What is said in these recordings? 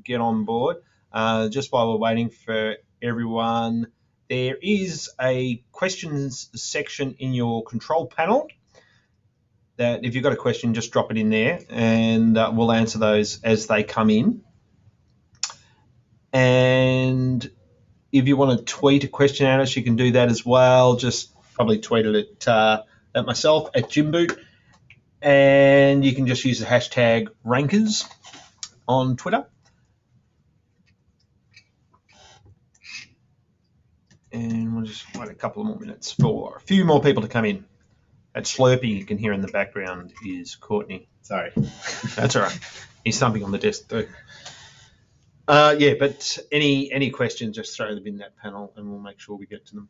get on board. Just while we're waiting for everyone, there is a questions section in your control panel that if you've got a question, just drop it in there and we'll answer those as they come in. And if you want to tweet a question at us, you can do that as well. Just probably tweet it at myself, at Jimboot. And you can just use the hashtag Rankers on Twitter. And we'll just wait a couple of more minutes for a few more people to come in. That slurping you can hear in the background is Courtney. Sorry. That's all right. He's thumping on the desk too. Yeah, but any questions, just throw them in that panel and we'll make sure we get to them.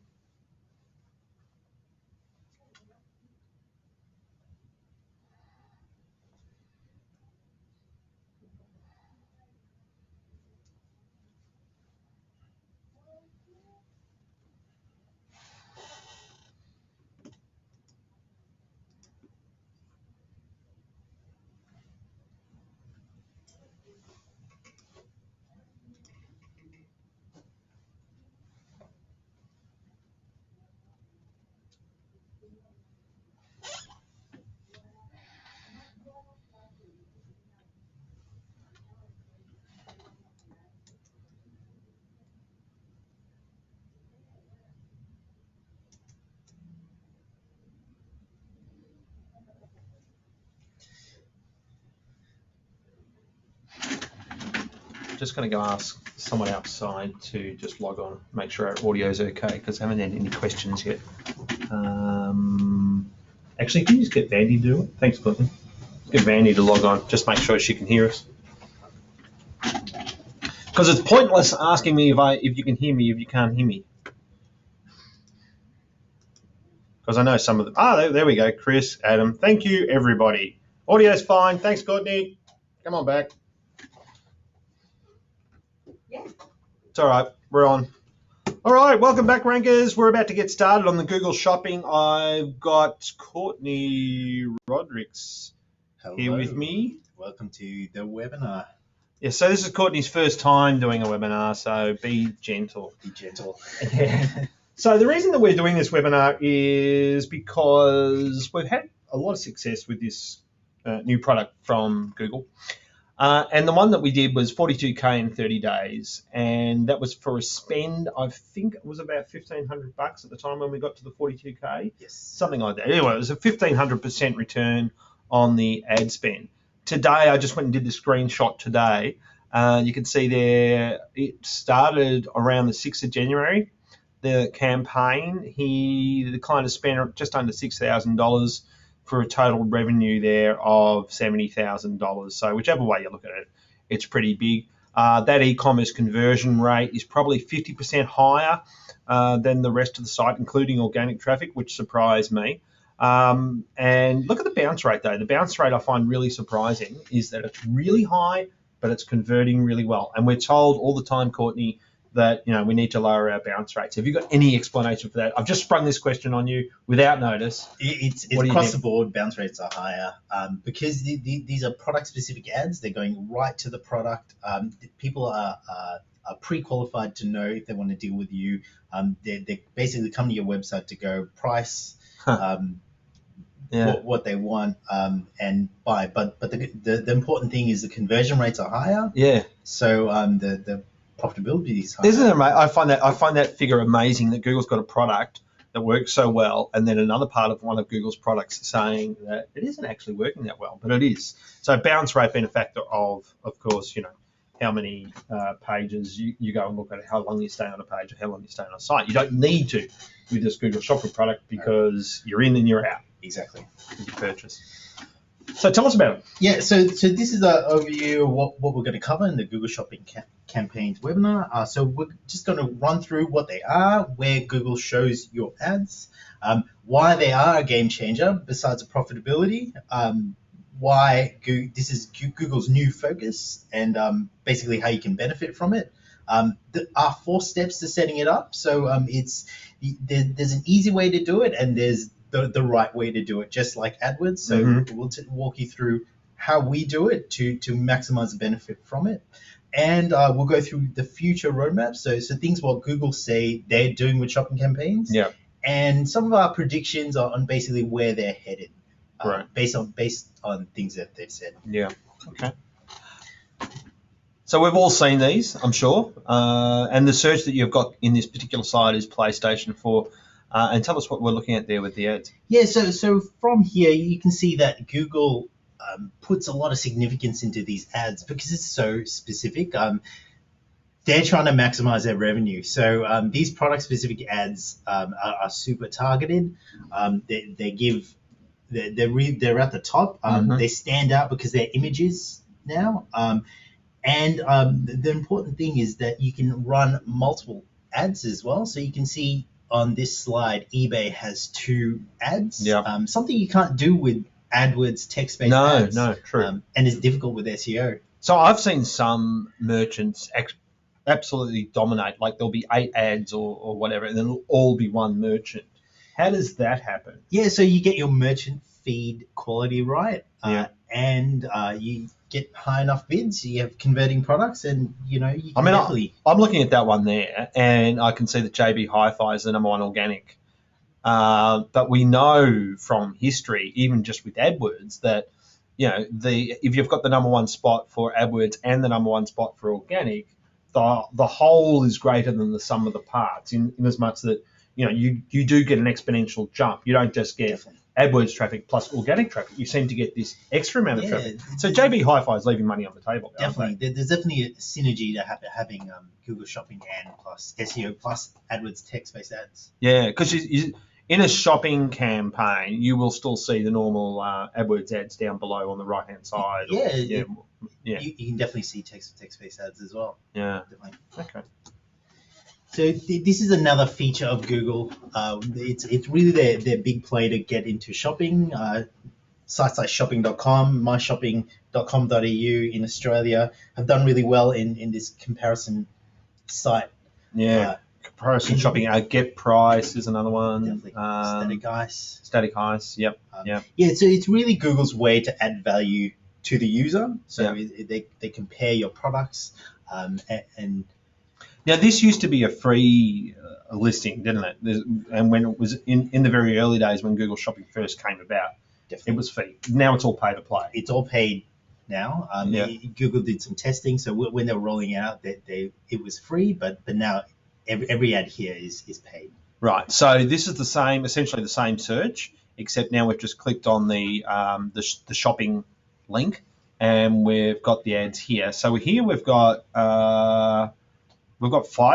Just going to go ask someone outside to just log on, make sure our audio is okay, because I haven't had any questions yet. Actually, can you just get Vandy to do it? Thanks, Clinton. Get Vandy to log on, just make sure she can hear us. Because it's pointless asking me if you can hear me if you can't hear me. Because I know some of them. There we go. Chris, Adam. Thank you, everybody. Audio's fine. Thanks, Courtney. Come on back. Yeah. It's all right. We're on. All right. Welcome back, Rankers. We're about to get started on the Google Shopping. I've got Courtney Rodericks here with me. Welcome to the webinar. Yeah, so this is Courtney's first time doing a webinar, so be gentle. Be gentle. Yeah. So the reason that we're doing this webinar is because we've had a lot of success with this new product from Google. And the one that we did was 42K in 30 days. And that was for a spend, I think it was about $1,500 at the time when we got to the 42K. Yes. Something like that. Anyway, it was a 1,500% return on the ad spend. Today, I just went and did the screenshot today. You can see there, it started around the 6th of January, the campaign. The client has spent just under $6,000 for a total revenue there of $70,000. So whichever way you look at it, it's pretty big. That e-commerce conversion rate is probably 50% higher than the rest of the site, including organic traffic, which surprised me. And look at the bounce rate, though. The bounce rate I find really surprising is that it's really high, but it's converting really well. And we're told all the time, Courtney, that we need to lower our bounce rates. Have you got any explanation for that? I've just sprung this question on you without notice. It's across the board. Bounce rates are higher because these are product-specific ads. They're going right to the product. People are pre-qualified to know if they want to deal with you. They basically come to your website to go price, what they want and buy. But the important thing is the conversion rates are higher. Yeah. So the profitability is higher. Isn't it, mate? I find that figure amazing that Google's got a product that works so well, and then another part of one of Google's products saying that it isn't actually working that well, but it is. So bounce rate being a factor of course, how many pages you go and look at it, how long you stay on a page, or how long you stay on a site. You don't need to with this Google Shopping product because you're in and you're out. Exactly. With your purchase. So tell us about it. Yeah, so this is an overview of what we're going to cover in the Google Shopping campaigns webinar. So we're just going to run through what they are, where Google shows your ads, why they are a game changer besides the profitability, why this is Google's new focus, and basically how you can benefit from it. There are 4 steps to setting it up. So there's an easy way to do it, and there's the right way to do it, just like AdWords. So we'll walk you through how we do it to maximize the benefit from it. And we'll go through the future roadmap. So things what Google say they're doing with shopping campaigns. Yeah. And some of our predictions are on basically where they're headed, Right. based on things that they've said. Yeah. Okay. So we've all seen these, I'm sure. And the search that you've got in this particular site is PlayStation 4. And tell us what we're looking at there with the ads. Yeah, so from here you can see that Google puts a lot of significance into these ads because it's so specific. They're trying to maximize their revenue. So these product-specific ads are super targeted. They're at the top. They stand out because they're images now. And the important thing is that you can run multiple ads as well. So you can see on this slide, eBay has 2 ads. Yeah. Something you can't do with AdWords text-based ads. No, true. And it's difficult with SEO. So I've seen some merchants absolutely dominate. Like there'll be 8 ads or whatever, and then it'll all be one merchant. How does that happen? Yeah, so you get your merchant feed quality right, Yeah. and you get high enough bids, you have converting products, and you can definitely... I'm looking at that one there, and I can see that JB Hi-Fi is the number 1 organic. But we know from history, even just with AdWords, that if you've got the number 1 spot for AdWords and the number 1 spot for organic, the whole is greater than the sum of the parts. In as much that you do get an exponential jump. You don't just get AdWords traffic plus organic traffic. You seem to get this extra amount of traffic. So JB Hi-Fi is leaving money on the table. Definitely. There's definitely a synergy to having Google Shopping and plus SEO plus AdWords text-based ads. Yeah, because in a shopping campaign, you will still see the normal AdWords ads down below on the right-hand side. Yeah. You can definitely see text-based ads as well. Yeah. Definitely. Okay. So this is another feature of Google. It's really their big play to get into shopping. Sites like shopping.com, myshopping.com.au in Australia have done really well in this comparison site. Yeah. Comparison shopping. Get Price is another one. Definitely. Static Ice. Static Ice. Yep. Yeah. So it's really Google's way to add value to the user. So they compare your products and now, this used to be a free listing, didn't it? And when it was in the very early days when Google Shopping first came about, It was free. Now it's all pay to play. It's all paid now. Google did some testing, so when they were rolling out, it was free, but now every ad here is paid. Right. So this is essentially the same search, except now we've just clicked on the shopping link, and we've got the ads here. So here we've got 5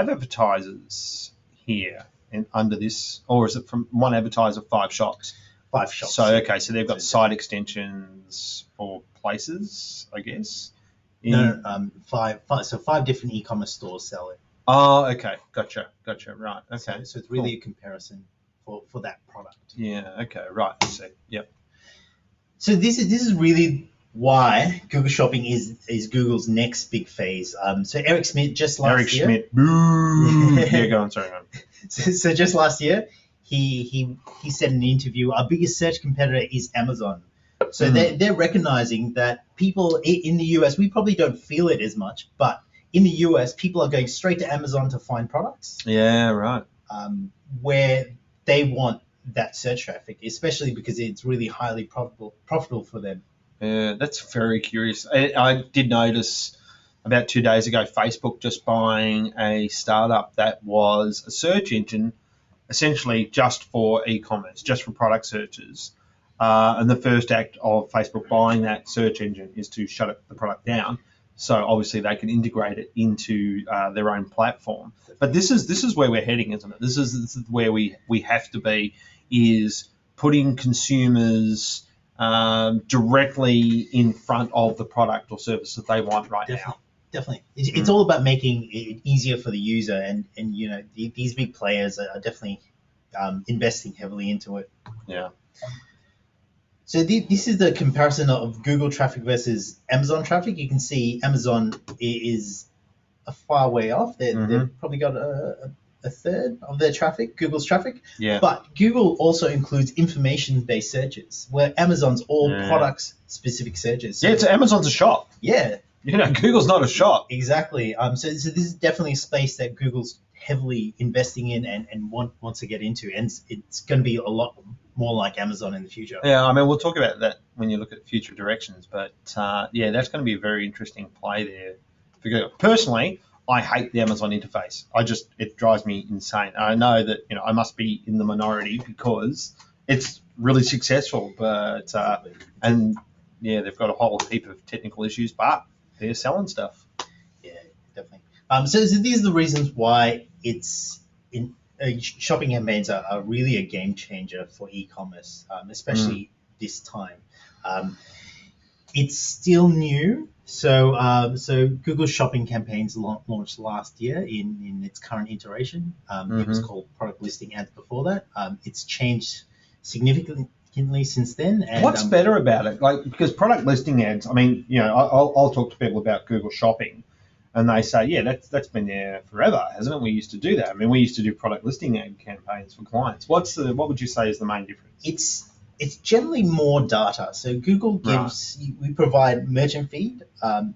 advertisers here under this, or is it from one advertiser, 5 shops? 5 shops. So so they've got site extensions for places, I guess. Five. So 5 different e-commerce stores sell it. Oh, okay, gotcha. Right, okay. So it's really a comparison for that product. Yeah. Okay. Right. I see. Yep. So this is really why Google Shopping is Google's next big phase. So Eric Schmidt just last year. Eric Schmidt. Boo. Yeah, go on. Sorry. Go on. So just last year, he said in an interview, our biggest search competitor is Amazon. So they're recognizing that people in the US, we probably don't feel it as much, but in the US, people are going straight to Amazon to find products. Yeah, right. Where they want that search traffic, especially because it's really highly profitable for them. Yeah, that's very curious. I did notice about 2 days ago, Facebook just buying a startup that was a search engine essentially just for e-commerce, just for product searches. And the first act of Facebook buying that search engine is to shut the product down. So obviously they can integrate it into their own platform. But this is where we're heading, isn't it? This is where we have to be, is putting consumers directly in front of the product or service that they want now. Definitely. It's all about making it easier for the user, and these big players are definitely investing heavily into it. Yeah. So this is the comparison of Google traffic versus Amazon traffic. You can see Amazon is a far way off. They've probably got a third of their traffic, Google's traffic. Yeah. But Google also includes information-based searches, where Amazon's all products-specific searches. So, Amazon's a shop. Yeah. Google's not a shop. Exactly. So this is definitely a space that Google's heavily investing in and wants to get into, and it's going to be a lot more like Amazon in the future. Yeah, I mean, we'll talk about that when you look at future directions, but yeah, that's going to be a very interesting play there for Google. Personally, I hate the Amazon interface. It drives me insane. I know that I must be in the minority because it's really successful, but and yeah, they've got a whole heap of technical issues, but they're selling stuff. Yeah, definitely. So these are the reasons why shopping campaigns are really a game changer for e-commerce, especially this time. It's still new. So Google Shopping campaigns launched last year in its current iteration. It was called Product Listing Ads before that. It's changed significantly since then. And, what's better about it? Because product listing ads, I mean, I'll talk to people about Google Shopping, and they say, yeah, that's been there forever, hasn't it? We used to do that. I mean, we used to do product listing ad campaigns for clients. What would you say is the main difference? It's generally more data. So Google gives, we provide merchant feed.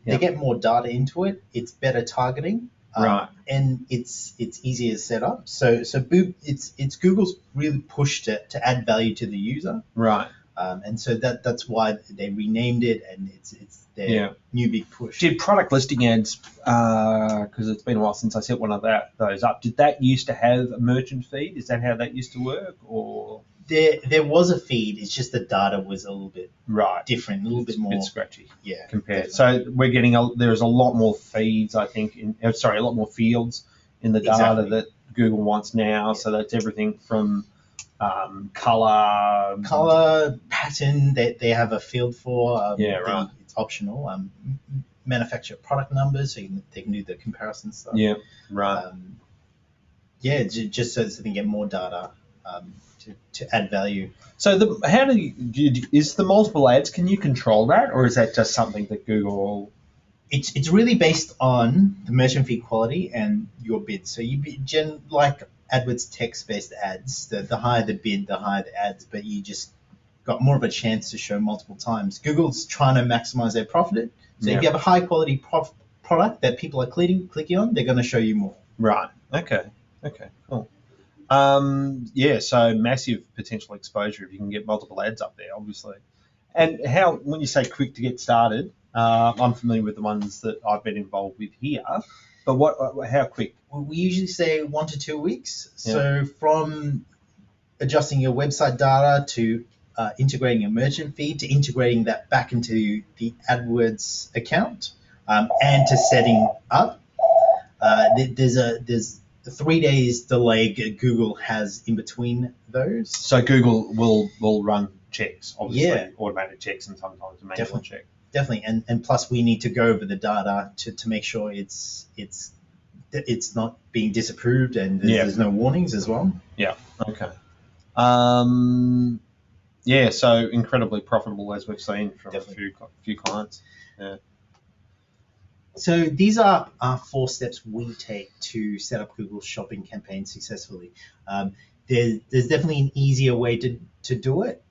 They get more data into it. It's better targeting. And it's easier to set up. So it's Google's really pushed it to add value to the user. Right. And so that's why they renamed it, and it's their new big push. Did product listing ads, because it's been a while since I set one of those up, did that used to have a merchant feed? Is that how that used to work? Or there was a feed, it's just the data was a little bit different, a little bit more scratchy. Yeah. Compared. Definitely. So we're getting there's a lot more feeds, I think, a lot more fields in the data that Google wants now. Yeah. So that's everything from color, pattern that they have a field for. It's optional. Manufacturer product numbers, so they can do the comparison stuff. Yeah, right. Just so they can get more data to add value. So how is the multiple ads? Can you control that, or is that just something that Google? It's really based on the merchant feed quality and your bid. So like AdWords text-based ads, the higher the bid, the higher the ads, but you just got more of a chance to show multiple times. Google's trying to maximize their profit. So if you have a high quality product that people are clicking on, they're going to show you more. Right. Okay, cool. So massive potential exposure if you can get multiple ads up there, obviously. And when you say quick to get started, I'm familiar with the ones that I've been involved with here, but how quick? We usually say 1 to 2 weeks. Yeah. So from adjusting your website data to integrating a merchant feed to integrating that back into the AdWords account and to setting up, there's a 3 days delay Google has in between those. So Google will run checks, obviously, automated checks and sometimes a manual check. Definitely, and plus we need to go over the data to make sure it's not being disapproved and there's no warnings as well. Yeah. Okay. So incredibly profitable, as we've seen from a few clients. Yeah. So these are 4 steps we take to set up Google Shopping campaigns successfully. There's definitely an easier way to do it.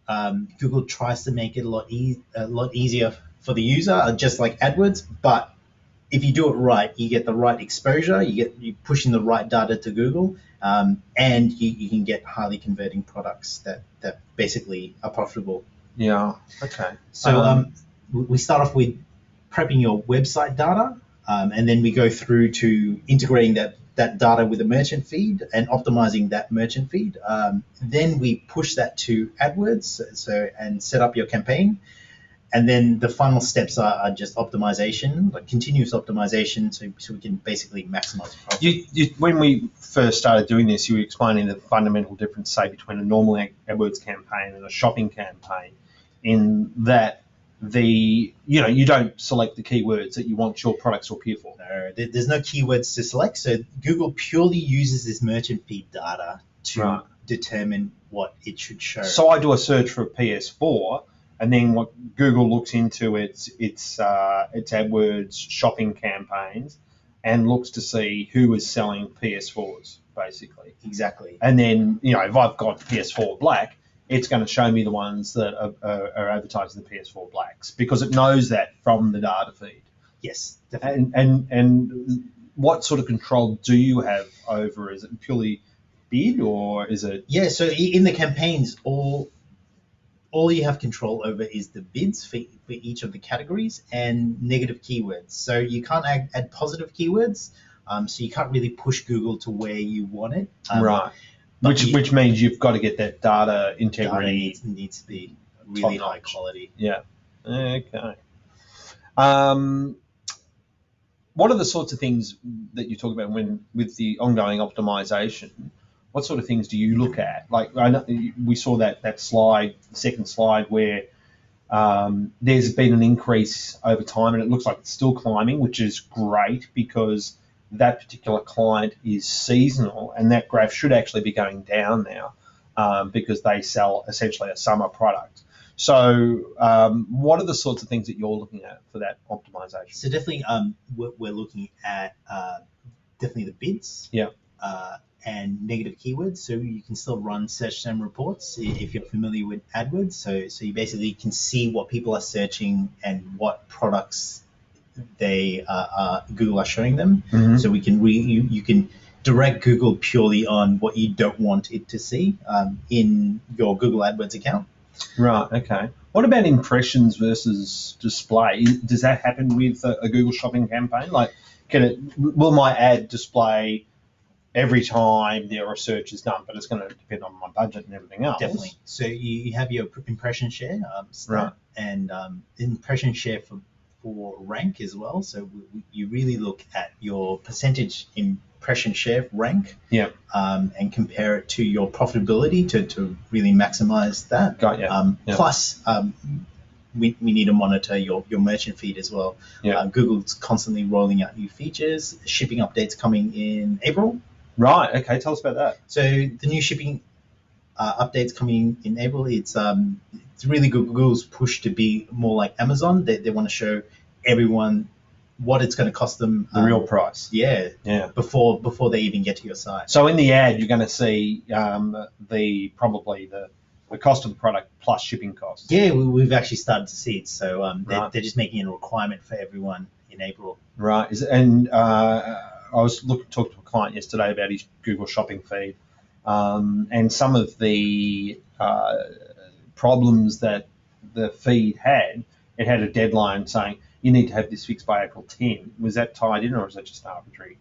Google tries to make it a lot easier for the user, just like AdWords, but if you do it right, you get the right exposure, you're pushing the right data to Google, and you can get highly converting products that basically are profitable. Yeah. Okay. So we start off with prepping your website data, and then we go through to integrating that data with a merchant feed and optimizing that merchant feed. Then we push that to AdWords and set up your campaign. And then the final steps are just optimization, like continuous optimization, so we can basically maximize the profit. When we first started doing this, you were explaining the fundamental difference, say, between a normal AdWords campaign and a shopping campaign, in that you don't select the keywords that you want your products to appear for. No, there's no keywords to select. So Google purely uses this merchant feed data to determine what it should show. So I do a search for a PS4. And then what Google looks into its AdWords shopping campaigns and looks to see who is selling PS4s, basically. Exactly. And then, if I've got PS4 Black, it's going to show me the ones that are advertising the PS4 Blacks because it knows that from the data feed. Yes, definitely. And what sort of control do you have over? Is it purely bid, or is it? Yeah, so in the campaigns, all you have control over is the bids for each of the categories and negative keywords. So you can't add positive keywords. So you can't really push Google to where you want it. Right. Which means you've got to get that data integrity. Data needs to be really high top-notch. quality. Yeah. Okay. What are the sorts of things that you talk about with the ongoing optimization? What sort of things do you look at? Like I know we saw that slide, the second slide, where there's been an increase over time, and it looks like it's still climbing, which is great because that particular client is seasonal, and that graph should actually be going down now because they sell essentially a summer product. So, what are the sorts of things that you're looking at for that optimization? So definitely, we're looking at definitely the bids. Yeah. And negative keywords, so you can still run search term reports if you're familiar with AdWords. So you basically can see what people are searching and what products they Google are showing them. Mm-hmm. So we can you can direct Google purely on what you don't want it to see in your Google AdWords account. Right. Okay. What about impressions versus display? Does that happen with a Google Shopping campaign? Like, will my ad display every time there are searches done, but it's going to depend on my budget and everything else? Definitely. So you have your impression share, right, and impression share for rank as well. So you really look at your percentage impression share rank, yeah, and compare it to your profitability to really maximize that. Got you. Plus, we need to monitor your merchant feed as well. Yeah. Google's constantly rolling out new features, shipping updates coming in April. Right. Okay. Tell us about that. So the new shipping updates coming in April. It's really Google's push to be more like Amazon. They want to show everyone what it's going to cost them. The real price. Yeah. Yeah. Before they even get to your site. So in the ad, you're going to see probably the cost of the product plus shipping costs. Yeah, we've actually started to see it. So right. they're just making it a requirement for everyone in April. Right. I was talking to a client yesterday about his Google Shopping feed, and some of the problems that the feed had. It had a deadline saying you need to have this fixed by April 10. Was that tied in, or was that just arbitrary?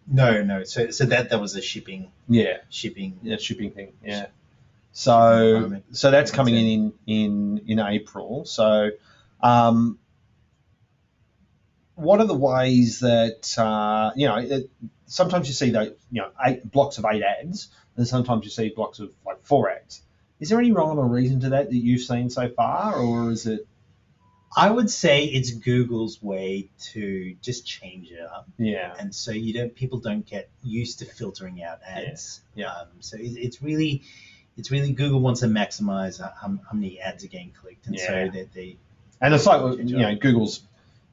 No. So that was a shipping. Yeah. Shipping thing. Yeah. So that's coming in April. So. What are the ways that sometimes you see those 8 blocks of 8 ads, and sometimes you see blocks of like 4 ads. Is there any rhyme or reason to that you've seen so far, or is it? I would say it's Google's way to just change it up. Yeah. And so people don't get used to filtering out ads. Yeah. So it's really Google wants to maximize how many ads are getting clicked, and so they. And it's like Google's.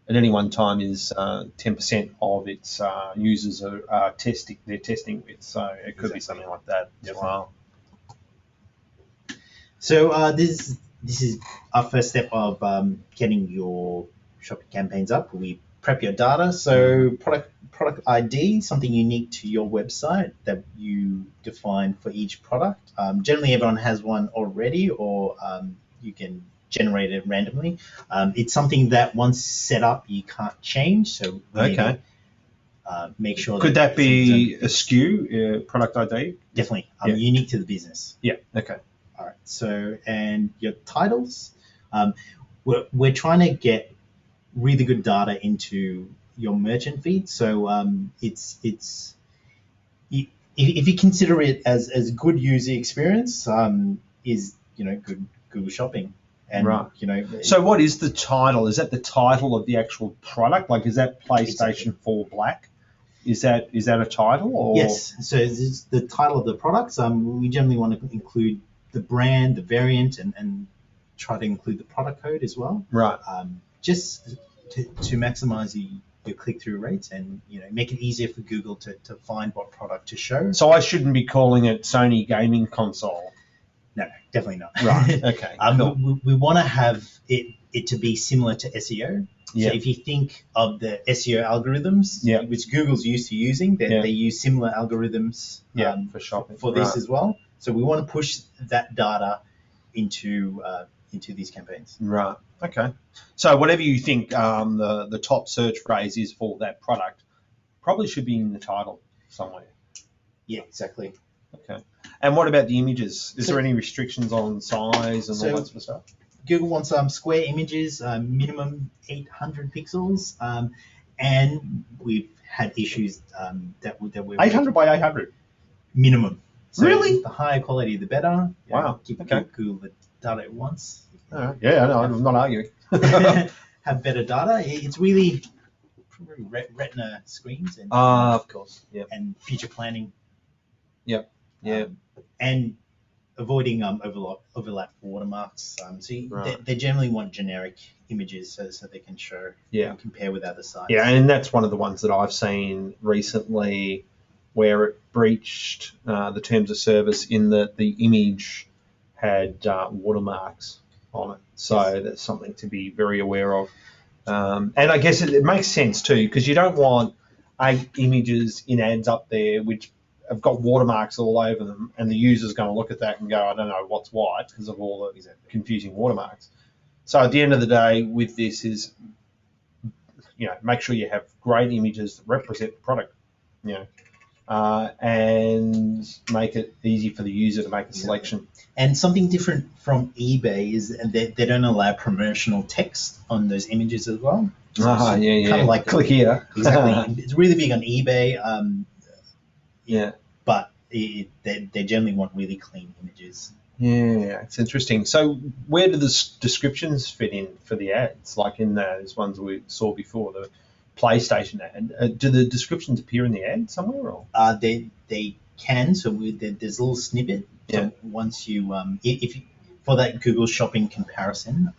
At any one time is 10% of its users are testing. They're testing with, so it could be something like that as well. So this is our first step of getting your shopping campaigns up. We prep your data. So product ID, something unique to your website that you define for each product. Generally, everyone has one already, or you can generate it randomly. It's something that once set up, you can't change. So make sure. Could that be a SKU, product ID? Definitely. Unique to the business. Yeah. Okay. All right. So, and your titles. We're trying to get really good data into your merchant feed. So it's if you consider it as good user experience, is good Google Shopping. And, right. So what is the title? Is that the title of the actual product? Like, is that PlayStation 4 Black? Is that a title? Or? Yes. So it's the title of the products. We generally want to include the brand, the variant, and try to include the product code as well. Right. Just to maximize your click-through rates and make it easier for Google to find what product to show. So I shouldn't be calling it Sony gaming console. No, definitely not. Right. Okay. Cool. We want to have it to be similar to SEO. Yeah. So if you think of the SEO algorithms, Yeah. which Google's used to using, they use similar algorithms for shopping for this as well. So we want to push that data into these campaigns. Right. Okay. So whatever you think the top search phrase is for that product, probably should be in the title somewhere. Yeah, exactly. Okay. And what about the images? Is So- there any restrictions on size and all that sort of stuff? Google wants square images, minimum 800 pixels, and we've had issues that we're 800 by 800. minimum. So Really? the higher quality, the better. Wow. Give Okay. Google the data it wants. Yeah, no, I'm not arguing. Have better data. It's really retina screens and Of course. Yeah. and future planning. Yep. Yeah. And avoiding overlap watermarks. They generally want generic images so they can show and compare with other sites. Yeah, and that's one of the ones that I've seen recently where it breached the terms of service in that the image had watermarks on it. So that's something to be very aware of. And I guess it makes sense too, because you don't want 8 images in ads up there which have got watermarks all over them, and the user's going to look at that and go, I don't know what's what because of all the confusing watermarks. So at the end of the day with this is, make sure you have great images that represent the product, and make it easy for the user to make a selection. And something different from eBay is they don't allow promotional text on those images as well. Kind of like click here. Exactly. It's really big on eBay. But they generally want really clean images. Yeah, it's interesting. So where do the descriptions fit in for the ads? Like in those ones we saw before, the PlayStation ad. Do the descriptions appear in the ad somewhere? Or? They can. So there's a little snippet. Yeah. So once you if you, for that Google Shopping comparison,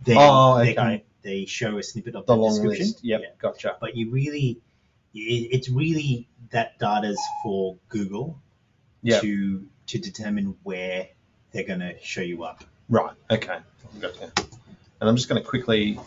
they show a snippet of the the long description. list. Yep, gotcha. But it's really that data's for Google to determine where they're going to show you up. Right. Okay. Gotcha. And I'm just going to quickly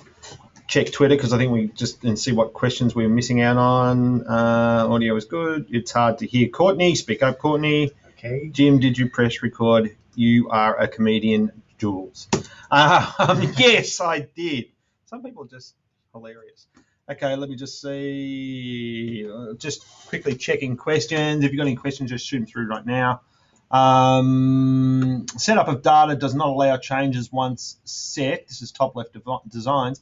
check Twitter because I think we just and see what questions we're missing out on. Audio is good. It's hard to hear. Courtney, speak up, Courtney. Okay. Jim, did you press record? You are a comedian, Jules. Yes, I did. Some people are just hilarious. Okay, let me just see. Just quickly checking questions. If you've got any questions, just shoot them through right now. Setup of data does not allow changes once set. This is top left designs.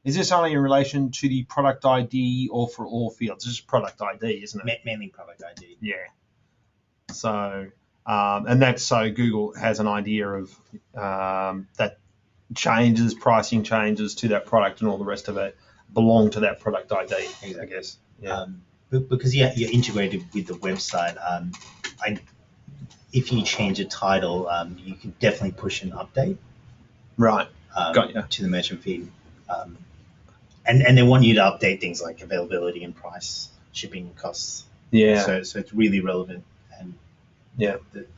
Is this only in relation to the product ID or for all fields? This is product ID, isn't it? Mainly product ID. Yeah. So, and that's so Google has an idea of that changes, pricing changes to that product and all the rest of it belong to that product ID, exactly. I guess. Yeah. Because you're integrated with the website, if you change a title, you can definitely push an update. Right. To the merchant feed. And they want you to update things like availability and price, shipping costs. Yeah. So it's really relevant, and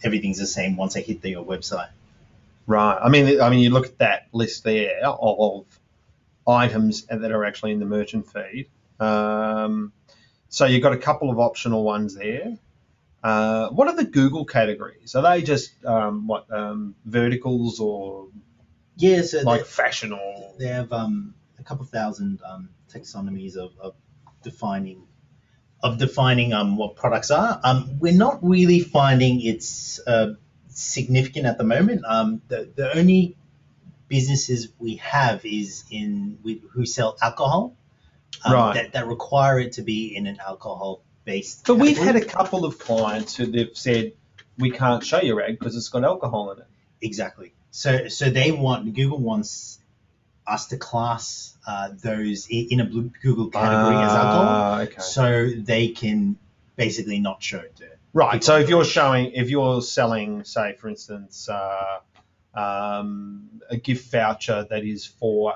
everything's the same once they hit your website. Right. I mean, you look at that list there of items that are actually in the merchant feed. So you've got a couple of optional ones there. What are the Google categories? Are they just verticals or so like fashion or? They have a couple thousand taxonomies of defining what products are. We're not really finding it's significant at the moment. The only businesses we have is who sell alcohol, right? That require it to be in an alcohol-based. But category. we've had a couple of clients who they've said we can't show your ad because it's got alcohol in it. Exactly. So Google wants us to class those in a Google category as alcohol, okay. So they can basically not show it to. Right. So if you're selling, say, for instance, a gift voucher that is for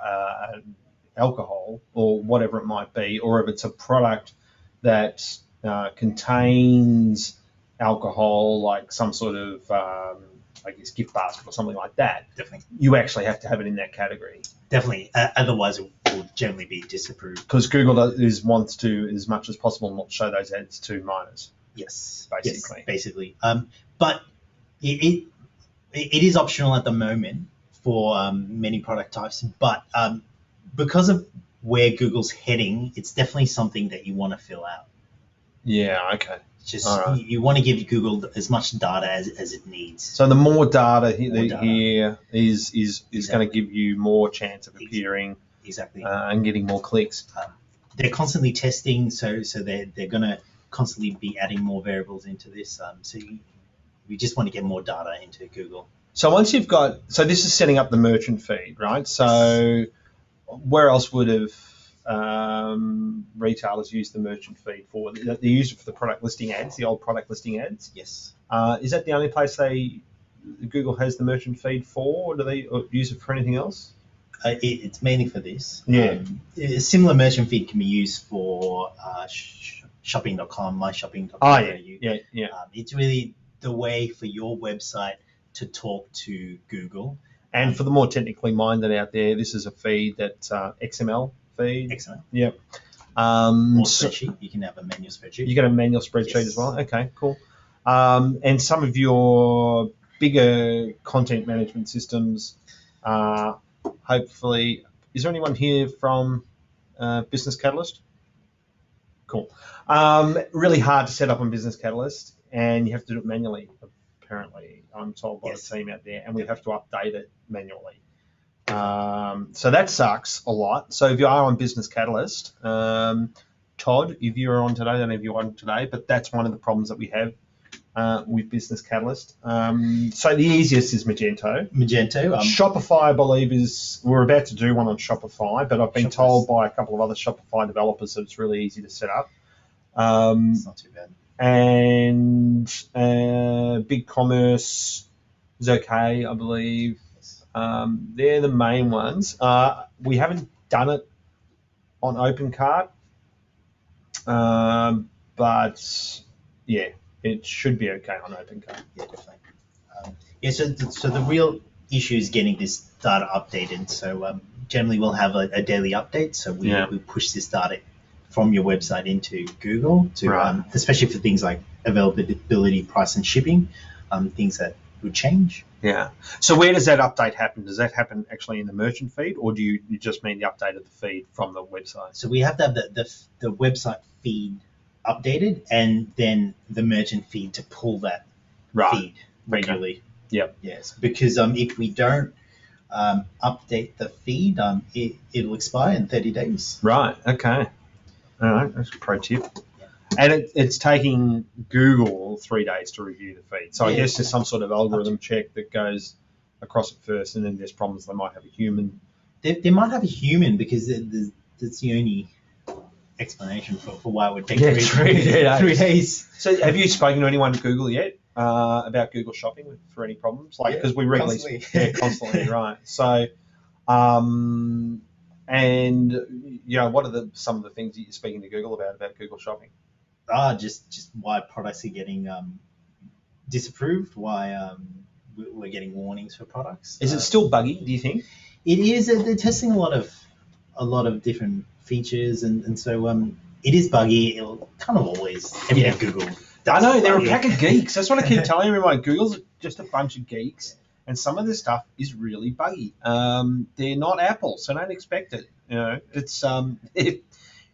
alcohol or whatever it might be, or if it's a product that contains alcohol, like some sort of I guess, gift basket or something like that, Definitely. you actually have to have it in that category. Definitely. Otherwise, it will generally be disapproved. Because Google wants to, as much as possible, not show those ads to minors. Yes. Basically. Yes, basically. But it is optional at the moment for many product types. But because of where Google's heading, it's definitely something that you want to fill out. Yeah, okay. Just All right. you want to give Google as much data as it needs. So the more data More data. here is Exactly. going to give you more chance of appearing Exactly. and getting more clicks. They're constantly testing, so they're going to constantly be adding more variables into this. So we just want to get more data into Google. So once you've got, so this is setting up the merchant feed, right? So where else would have retailers used the merchant feed for? They used it for the product listing ads, the old product listing ads. Yes. Is that the only place Google has the merchant feed for, or do they use it for anything else? It's mainly for this. Yeah. A similar merchant feed can be used for shopping.com, myshopping.com. Oh, yeah. It's really the way for your website to talk to Google. And for the more technically minded out there, this is a feed that's XML feed. XML. Yep. Or spreadsheet. You can have a manual spreadsheet. You get a manual spreadsheet as well. Okay, cool. And some of your bigger content management systems, hopefully, is there anyone here from Business Catalyst? Cool. Really hard to set up on Business Catalyst, and you have to do it manually, apparently, I'm told by the team out there, and we have to update it manually. So that sucks a lot. So if you are on Business Catalyst, Todd, if you're on today, I don't know if you're on today, but that's one of the problems that we have with Business Catalyst. So the easiest is Magento. Shopify, I believe, we're about to do one on Shopify, but I've been told by a couple of other Shopify developers that it's really easy to set up. It's not too bad. And BigCommerce is okay, I believe. They're the main ones. We haven't done it on OpenCart, but yeah, it should be okay on OpenCart. Yeah, definitely. So the real issue is getting this data updated. So generally we'll have a daily update. So we push this data from your website into Google, especially for things like availability, price, and shipping, things that would change. Yeah. So where does that update happen? Does that happen actually in the merchant feed, or do you just mean the update of the feed from the website? So we have to have the website feed updated, and then the merchant feed to pull that feed regularly. Okay. Yep. Yes, because if we don't update the feed, it'll expire in 30 days. Right. Okay. All right. That's a pro tip. And it's taking Google 3 days to review the feed. So I guess there's some sort of algorithm check that goes across it first, and then there's problems. They might have a human. They might have a human, because that's the only explanation for why it would take 3 days. So have you spoken to anyone at Google yet about Google Shopping for any problems? Because we regularly... Constantly, right. So... and what are some of the things that you're speaking to Google about Google Shopping? Just why products are getting disapproved, why we're getting warnings for products. Is it still buggy, do you think? It is. They're testing a lot of different features, and so it is buggy. It'll kind of always Google. I know, they're a pack of geeks. That's what I keep telling everyone. Google's just a bunch of geeks, and some of this stuff is really buggy. They're not Apple, so don't expect it. It's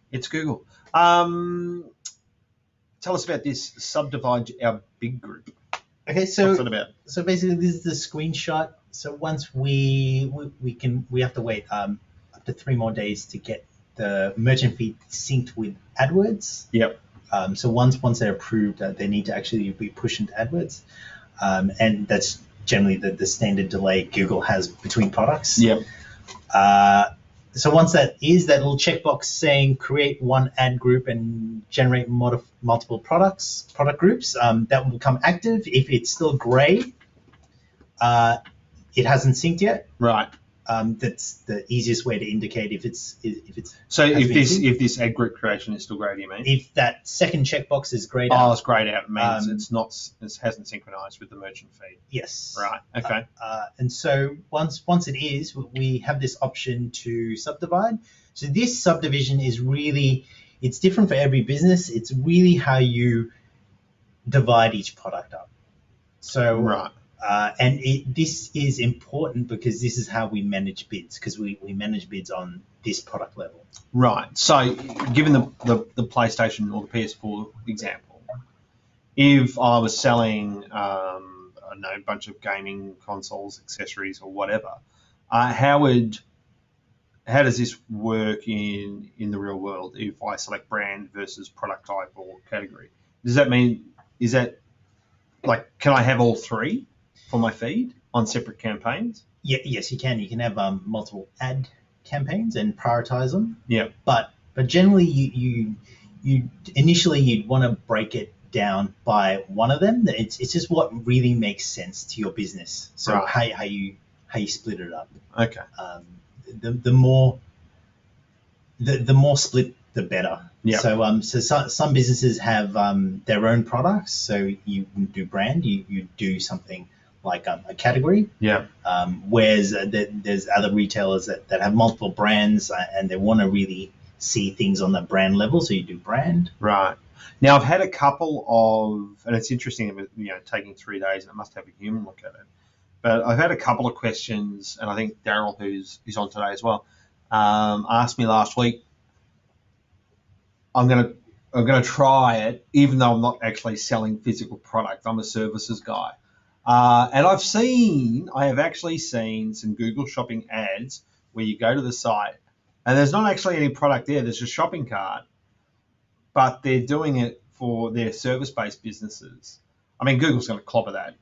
it's Google. Tell us about this. Subdivide our big group. Okay, so what's it about? So basically, this is the screenshot. So once we have to wait up to 3 more days to get the merchant feed synced with AdWords. Yep. So once they're approved, they need to actually be pushed into AdWords, and that's generally the standard delay Google has between products. Yep. So once that little checkbox saying create one ad group and generate multiple product groups, that will become active. If it's still gray, it hasn't synced yet. Right. That's the easiest way to indicate if it's So has if been this seen. if this ad group creation is still grey, do you mean? If that second checkbox is grayed Oh, out, it's greyed out. It means Um, it hasn't synchronized with the merchant feed. yes. Right. Okay. And so once it is, we have this option to subdivide. So this subdivision is really, it's different for every business. It's really how you divide each product up. So Right. and this is important because this is how we manage bids, because we manage bids on this product level. Right. So, given the PlayStation or the PS4 example, if I was selling, I don't know, a bunch of gaming consoles, accessories, or whatever, how does this work in the real world if I select brand versus product type or category? Does that mean, is that like, can I have all three for my feed on separate campaigns? Yeah, yes, you can. You can have multiple ad campaigns and prioritize them. Yeah. But generally, you initially you'd want to break it down by one of them. It's just what really makes sense to your business. So Right. how you split it up. Okay. The more split, the better. Yeah. So some businesses have their own products. So you wouldn't do brand. You do something like a category. Yeah. Whereas there's other retailers that have multiple brands and they want to really see things on the brand level. So you do brand. Right. Now, I've had a couple of, and it's interesting, taking 3 days, and it must have a human look at it. But I've had a couple of questions, and I think Daryl, who's on today as well, asked me last week. I'm gonna try it, even though I'm not actually selling physical product. I'm a services guy, and I have actually seen some Google Shopping ads where you go to the site, and there's not actually any product there. There's a shopping cart, but they're doing it for their service-based businesses. I mean, Google's going to clobber that.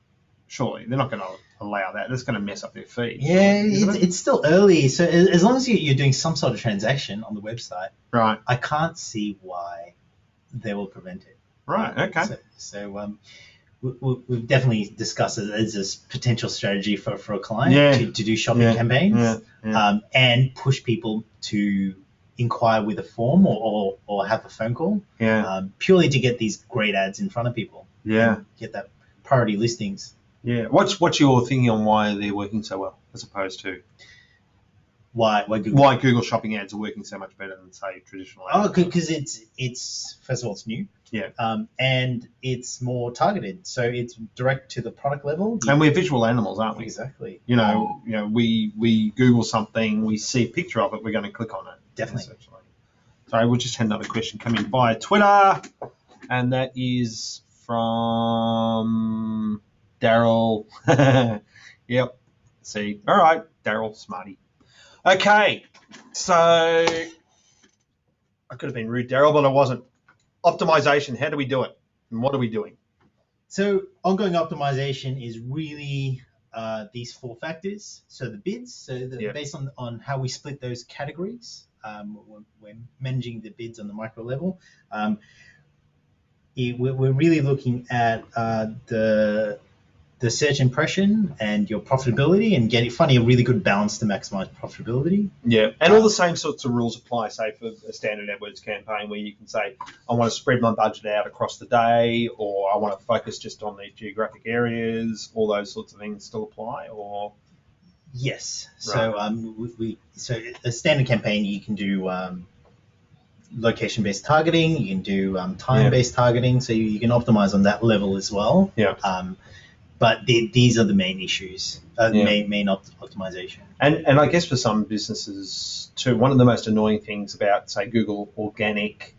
Surely they're not going to allow that. That's going to mess up their feed. Yeah, it's still early. So as long as you're doing some sort of transaction on the website, Right. I can't see why they will prevent it. Right. Okay. So we've definitely discussed it as a potential strategy for a client to do shopping campaigns and push people to inquire with a form or have a phone call purely to get these great ads in front of people. Yeah. Get that priority listings. Yeah. What's your thinking on why they're working so well as opposed to why Google Shopping ads are working so much better than, say, traditional ads? Oh, because it's first of all, it's new. Yeah. And it's more targeted, so it's direct to the product level. And we're visual animals, aren't we? Exactly. We Google something, we see a picture of it, we're going to click on it. Definitely. Sorry, we'll just had another question come in via Twitter, and that is from Daryl. Yep. See. All right, Daryl, smarty. Okay, so I could have been rude, Daryl, but I wasn't. Optimization, how do we do it? And what are we doing? So ongoing optimization is really these 4 factors. So the bids, based on how we split those categories, we're managing the bids on the micro level. We're really looking at the search impression and your profitability and finding a really good balance to maximize profitability. Yeah, and all the same sorts of rules apply, say, for a standard AdWords campaign where you can say, I want to spread my budget out across the day, or I want to focus just on these geographic areas. All those sorts of things still apply, or? Yes. Right. So a standard campaign, you can do location-based targeting, you can do time-based targeting, so you can optimize on that level as well. Yeah. But these are the main issues, main optimization. And I guess for some businesses too, one of the most annoying things about, say, Google organic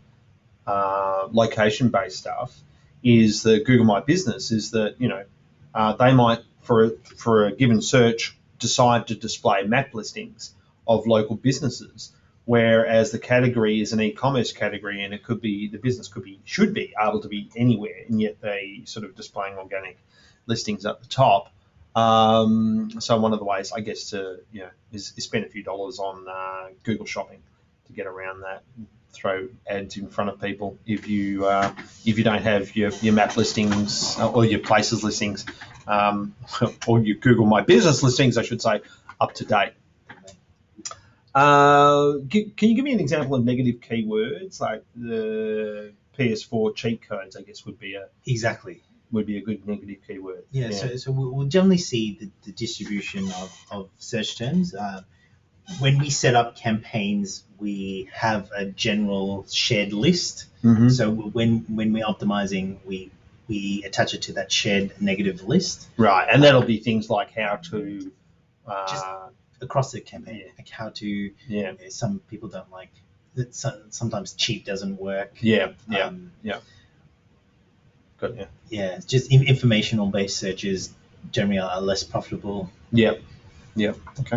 location-based stuff is that Google My Business is that, they might, for a given search, decide to display map listings of local businesses, whereas the category is an e-commerce category and the business should be able to be anywhere, and yet they sort of displaying organic listings at the top. So one of the ways, I guess, to is spend a few dollars on Google Shopping to get around that. Throw ads in front of people if you don't have your map listings or your places listings or your Google My Business listings, I should say, up to date. Can you give me an example of negative keywords like the PS4 cheat codes? I guess would be a Exactly. good negative keyword. Yeah. So we'll generally see the distribution of search terms. When we set up campaigns, we have a general shared list. Mhm. So when we're optimizing, we attach it to that shared negative list. Right, and that'll be things like how to. Just across the campaign, Yeah. like how to. Yeah. Some people don't like. Sometimes cheap doesn't work. Yeah. Got you. Yeah, just informational based searches generally are less profitable. Yeah. Okay.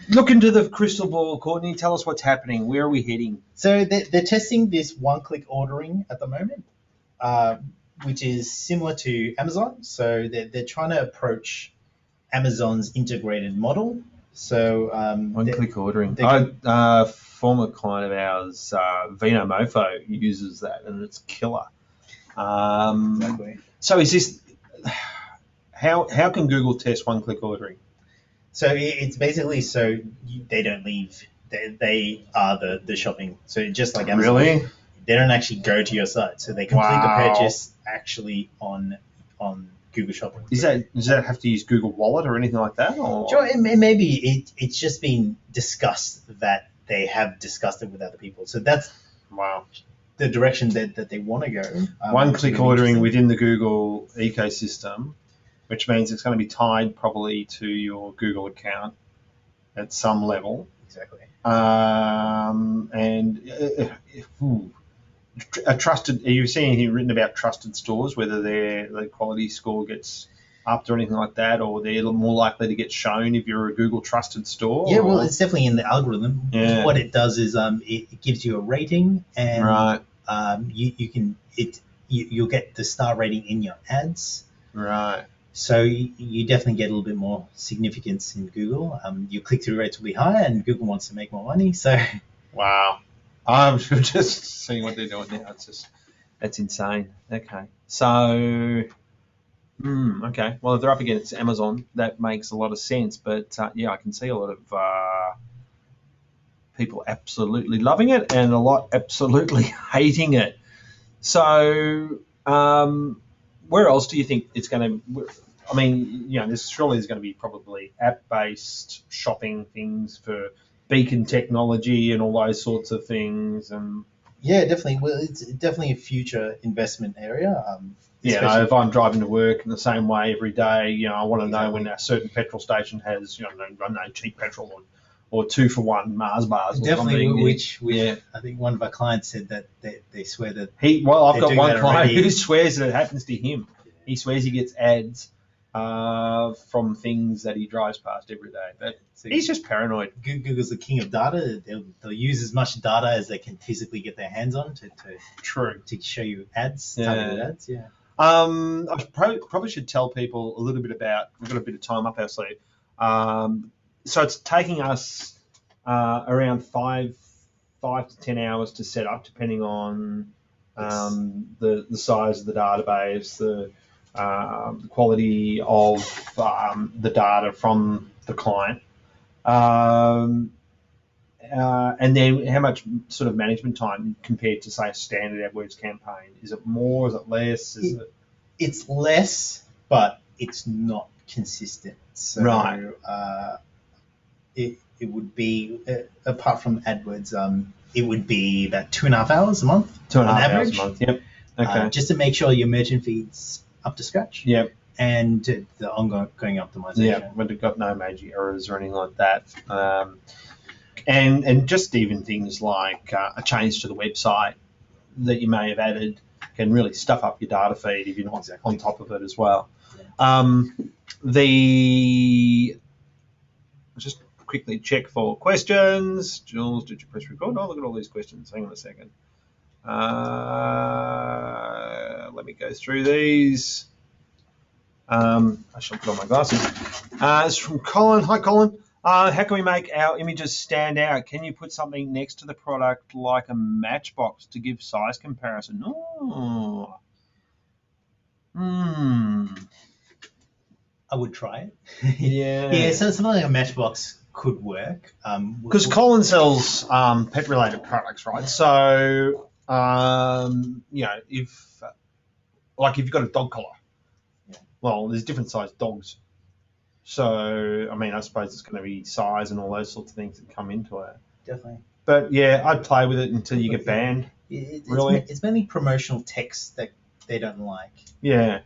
Look into the crystal ball, Courtney. Tell us what's happening. Where are we heading? So they're testing this one-click ordering at the moment, which is similar to Amazon. So they're trying to approach Amazon's integrated model. So One-click ordering. they- Former client of ours, Vino Mofo, uses that, and it's killer. Exactly. So is this how can Google test one-click ordering? So it's basically they don't leave. They are the shopping. So just like Amazon, Really? they don't actually go to your site. So they complete Wow. the purchase actually on Google Shopping. Does that have to use Google Wallet or anything like that? Or? Sure, maybe it's just been discussed that they have discussed it with other people. So that's Wow. the direction that they want to go. One-click really ordering interesting. within the Google ecosystem, which means it's going to be tied probably to your Google account at some level. Exactly. A trusted. Are you seeing here written about trusted stores, whether the quality score gets upped or anything like that, or they're more likely to get shown if you're a Google trusted store? Yeah, well, it's definitely in the algorithm. Yeah. What it does is it gives you a rating, and Right. you'll get the star rating in your ads. Right. So you definitely get a little bit more significance in Google. Your click-through rates will be higher, and Google wants to make more money. So Wow. I'm just seeing what they're doing now. That's insane. Okay. So, okay. Well, if they're up against Amazon, that makes a lot of sense. But I can see a lot of people absolutely loving it and a lot absolutely hating it. So, where else do you think it's going to? I mean, there's going to be probably app-based shopping things for beacon technology and all those sorts of things. And yeah, definitely. Well, it's definitely a future investment area. if I'm driving to work in the same way every day, I want to know Exactly. when a certain petrol station has, cheap petrol or 2-for-1 Mars bars or Definitely, something. which Yeah. I think one of our clients said that they swear that I've They're got doing one that client already. who swears that it happens to him. He swears he gets ads from things that he drives past every day. But he's just paranoid. Google's the king of data. They'll use as much data as they can physically get their hands on True. to show you ads, Yeah. targeted ads. Yeah. I probably should tell people a little bit about. We've got a bit of time up our sleeve. So it's taking us around 5 to 10 hours to set up, depending on the size of the database, the quality of the data from the client, and then how much sort of management time compared to, say, a standard AdWords campaign. Is it more? Is it less? It's less, but it's not consistent. So, Right. It would be apart from AdWords, it would be about 2.5 hours a month. 2.5 on hours average. a month. Yep. Okay. Just to make sure your merchant feed's up to scratch. Yep. And the ongoing optimization. Yeah, but we've got no major errors or anything like that. And just even things like a change to the website that you may have added can really stuff up your data feed if you're not on top of it as well. Yeah. Just quickly check for questions. Jules, did you press record? Oh, look at all these questions. Hang on a second. Let me go through these. I shall put on my glasses. It's from Colin. Hi, Colin. How can we make our images stand out? Can you put something next to the product like a matchbox to give size comparison? Oh. I would try it. Yeah. Yeah, so something like a matchbox could work. Because Colin sells pet-related products, right? So, if you've got a dog collar, well, there's different sized dogs. So, I mean, I suppose it's going to be size and all those sorts of things that come into it. Definitely. But yeah, I'd play with it until you get banned. Really? It's mainly promotional text that they don't like. Yeah.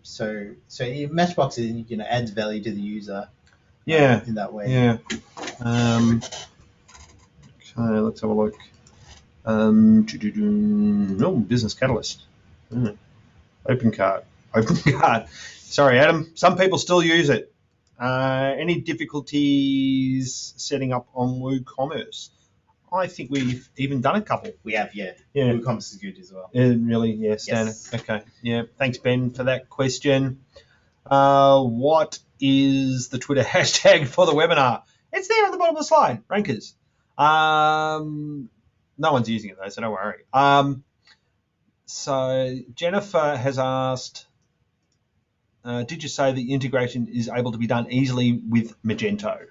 So Matchbox adds value to the user. Yeah. In that way. Yeah. Okay, let's have a look. Business Catalyst. Open cart. Sorry, Adam. Some people still use it. Any difficulties setting up on WooCommerce? I think we've even done a couple. We have, yeah. Yeah. WooCommerce is good as well. Really, yeah, standard. Yes. Okay, yeah. Thanks, Ben, for that question. What is the Twitter hashtag for the webinar? It's there at the bottom of the slide, Rankers. No one's using it though, so don't worry. So Jennifer has asked, did you say the integration is able to be done easily with Magento?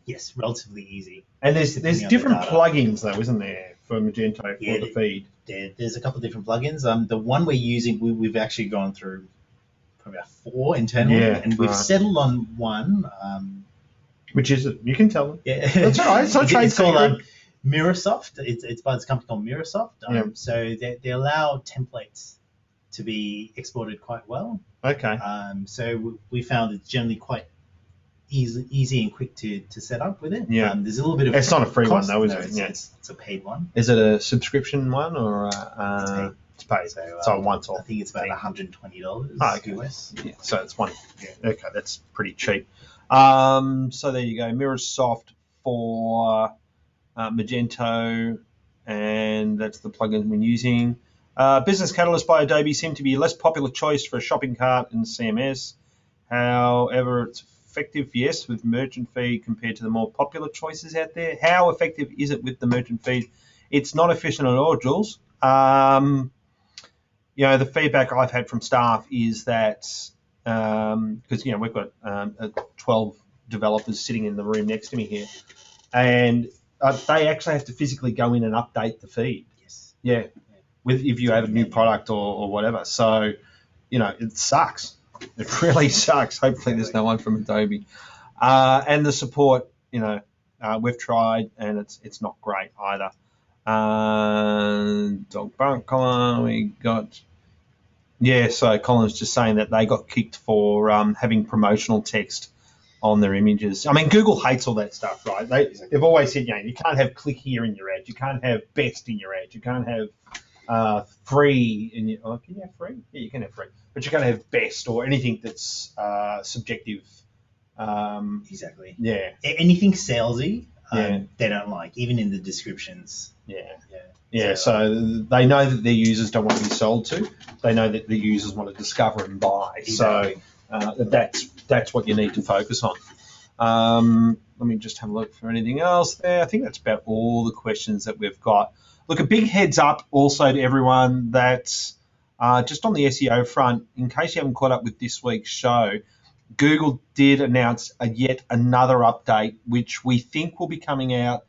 Yes, relatively easy. And there's different plugins though, isn't there, for Magento for the feed? There's a couple of different plugins. The one we're using, we've actually gone through probably about 4 internally, and we've settled on one. Which is it? You can tell them. Yeah, that's all right. It's not trade called Mirrorsoft. It's by this company called Mirrorsoft. So they allow templates to be exported quite well. Okay. So we found it's generally quite easy and quick to set up with it. Yeah. There's a little bit of it's not a free cost. one though, is it? Yeah. It's a paid one. Is it a subscription one or it's paid? So once off. I think it's about $120 okay. US. Yeah. So it's one. Yeah. Okay, that's pretty cheap. So there you go. Mirrorsoft for Magento, and that's the plugin we're using. Business Catalyst by Adobe seemed to be a less popular choice for a shopping cart and CMS. However, it's effective, yes, with merchant feed compared to the more popular choices out there. How effective is it with the merchant feed? It's not efficient at all, Jules. The feedback I've had from staff is that because we've got 12 developers sitting in the room next to me here, and they actually have to physically go in and update the feed. Yes. Yeah. If you have a new product or whatever. So, it sucks. It really sucks. Hopefully there's no one from Adobe. And the support, we've tried and it's not great either. Dog bark collar, we got... Yeah, so Colin's just saying that they got kicked for having promotional text on their images. I mean, Google hates all that stuff, right? They've always said, you can't have click here in your ad. You can't have best in your ad. You can't have free in your... can you have free? Yeah, you can have free. But you can't have best or anything that's subjective. Exactly. Yeah. Anything salesy, they don't like, even in the descriptions. Yeah, so they know that their users don't want to be sold to. They know that the users want to discover and buy. Exactly. So that's what you need to focus on. Let me just have a look for anything else there. I think that's about all the questions that we've got. Look, a big heads up also to everyone that just on the SEO front, in case you haven't caught up with this week's show, Google did announce yet another update, which we think will be coming out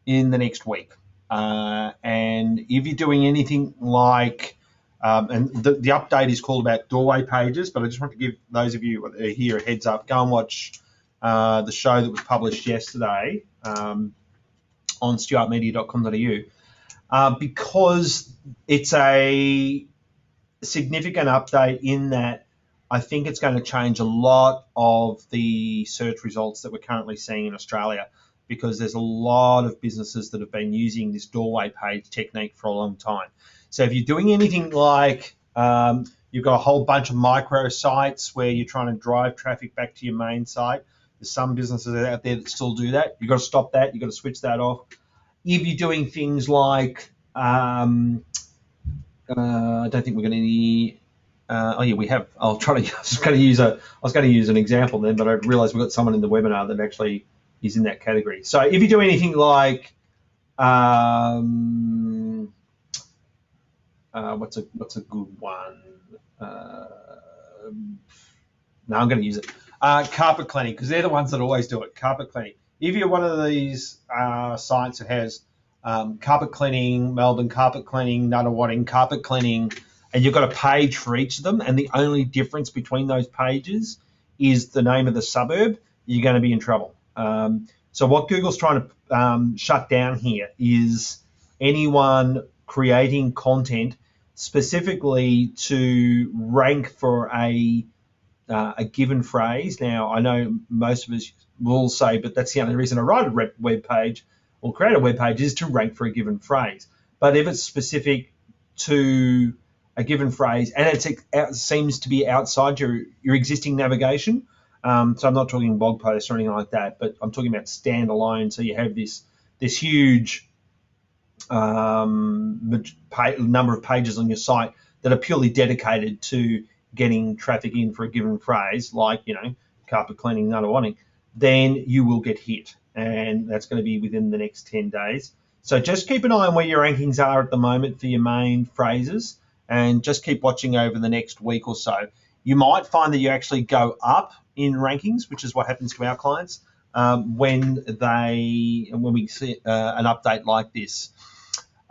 in the next week. And if you're doing anything like, and the update is called about doorway pages, but I just want to give those of you here a heads up. Go and watch the show that was published yesterday on stuartmedia.com.au because it's a significant update in that I think it's going to change a lot of the search results that we're currently seeing in Australia, because there's a lot of businesses that have been using this doorway page technique for a long time. So if you're doing anything like you've got a whole bunch of micro sites where you're trying to drive traffic back to your main site, there's some businesses out there that still do that. You've got to stop that. You've got to switch that off. If you're doing things like, I don't think we're going to need... we have. I was going to use an example then, but I realised we've got someone in the webinar that actually is in that category. So if you do anything like, what's a good one? No, I'm going to use it. Carpet cleaning, because they're the ones that always do it. Carpet cleaning. if you're one of these sites that has carpet cleaning, Melbourne carpet cleaning, Nunawading carpet cleaning, and you've got a page for each of them, and the only difference between those pages is the name of the suburb, you're going to be in trouble. So what Google's trying to shut down here is anyone creating content specifically to rank for a given phrase. Now, I know most of us will say, but that's the only reason I write a web page or create a web page is to rank for a given phrase. But if it's specific to a given phrase and it seems to be outside your existing navigation, so I'm not talking blog posts or anything like that, but I'm talking about standalone. So you have this huge number of pages on your site that are purely dedicated to getting traffic in for a given phrase, like, carpet cleaning, Nunawading, then you will get hit. And that's going to be within the next 10 days. So just keep an eye on where your rankings are at the moment for your main phrases, and just keep watching over the next week or so. You might find that you actually go up in rankings, which is what happens to our clients when we see an update like this.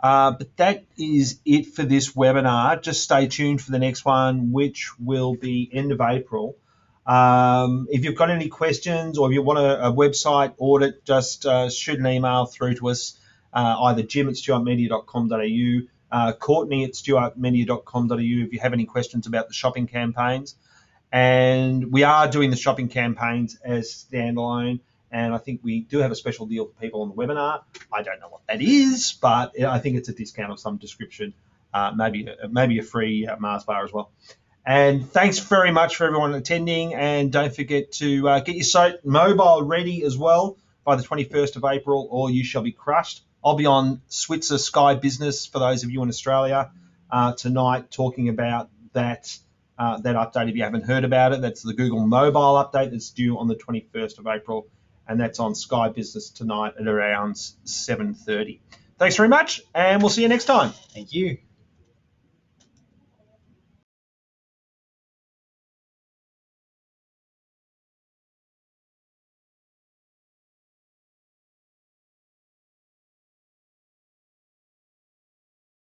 But that is it for this webinar. Just stay tuned for the next one, which will be end of April. If you've got any questions or if you want a website audit, just shoot an email through to us, either jim@stuartmedia.com.au, Courtney@stuartmedia.com.au if you have any questions about the shopping campaigns. And we are doing the shopping campaigns as standalone. And I think we do have a special deal for people on the webinar. I don't know what that is, but I think it's a discount of some description, maybe a free Mars bar as well. And thanks very much for everyone attending. And don't forget to get your site mobile ready as well by the 21st of April, or you shall be crushed. I'll be on Switzer Sky Business for those of you in Australia tonight, talking about that update if you haven't heard about it. That's the Google mobile update that's due on the 21st of April. And that's on Sky Business tonight at around 7:30. Thanks very much, and we'll see you next time. Thank you.